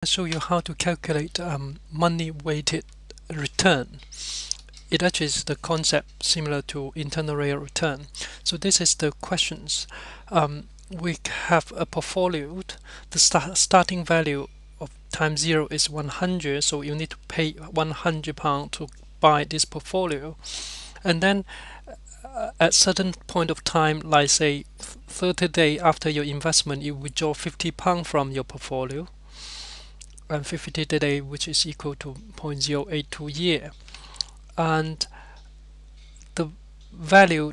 Show you how to calculate money weighted return. It actually is the concept similar to internal rate of return. So this is the questions. We have a portfolio. The starting value of time zero is 100, so you need to pay £100 to buy this portfolio, and then at certain point of time, like say 30 days after your investment, you withdraw £50 from your portfolio, and 50 today, which is equal to 0.082 year, and the value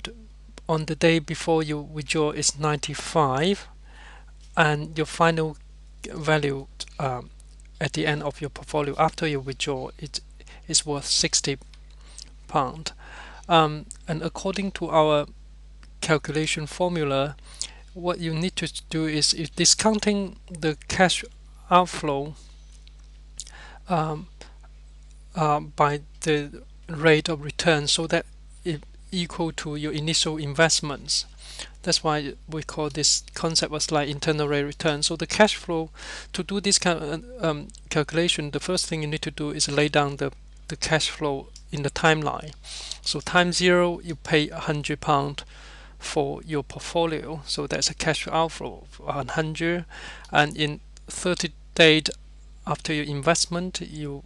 on the day before you withdraw is 95, and your final value at the end of your portfolio after you withdraw it is worth £60. And according to our calculation formula, what you need to do is discounting the cash outflow um, by the rate of return, so that it equal to your initial investments. That's why we call this concept as like internal rate of return. So the cash flow, to do this kind of calculation, the first thing you need to do is lay down the cash flow in the timeline. So time zero, you pay £100 for your portfolio, so that's a cash outflow of 100, and in 30 days after your investment, you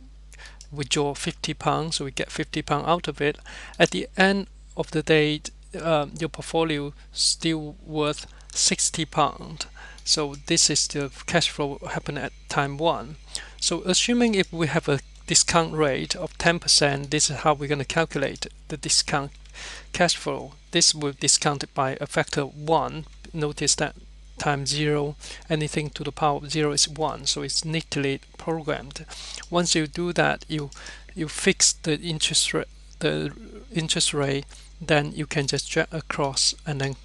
withdraw £50, so we get £50 out of it. At the end of the day, your portfolio still worth £60. So this is the cash flow happen at time one. So assuming if we have a discount rate of 10%, this is how we're going to calculate the discount cash flow. This will discount it by a factor 1. Notice that times 0, anything to the power of 0 is 1, so it's neatly programmed. Once you do that, you fix the interest rate, then you can just drag across, and then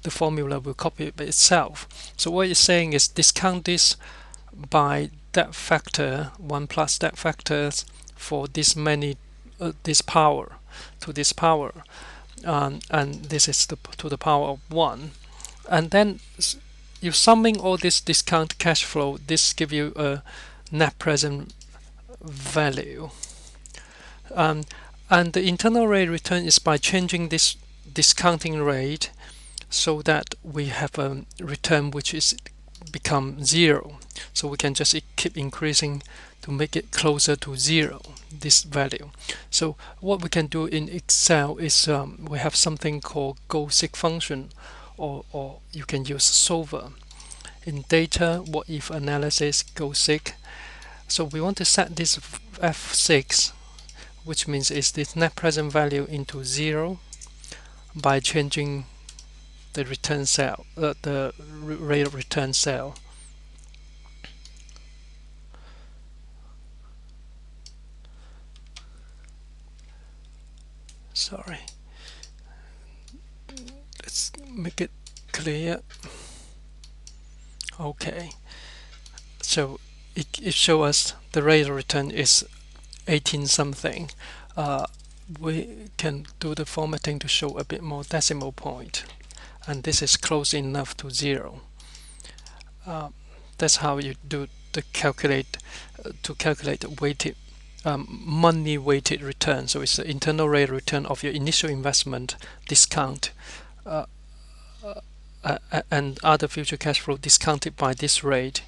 the formula will copy it by itself. So what it's saying is discount this by that factor 1 plus that factors for this many this power to this power, and this is to the power of 1, and then you summing all this discount cash flow. This give you a net present value, and the internal rate of return is by changing this discounting rate so that we have a return which is become 0, so we can just keep increasing to make it closer to 0, this value. So what we can do in Excel is we have something called goal-seek function, or you can use solver. In data, what if analysis, goal-seek. So we want to set this F6, which means is this net present value, into 0 by changing the return cell, the rate of return cell. Sorry, let's make it clear. Okay, so it shows us the rate of return is 18 something. We can do the formatting to show a bit more decimal point, and this is close enough to 0. That's how you do the calculate to calculate weighted money weighted return. So it's the internal rate of return of your initial investment discount and other future cash flow discounted by this rate.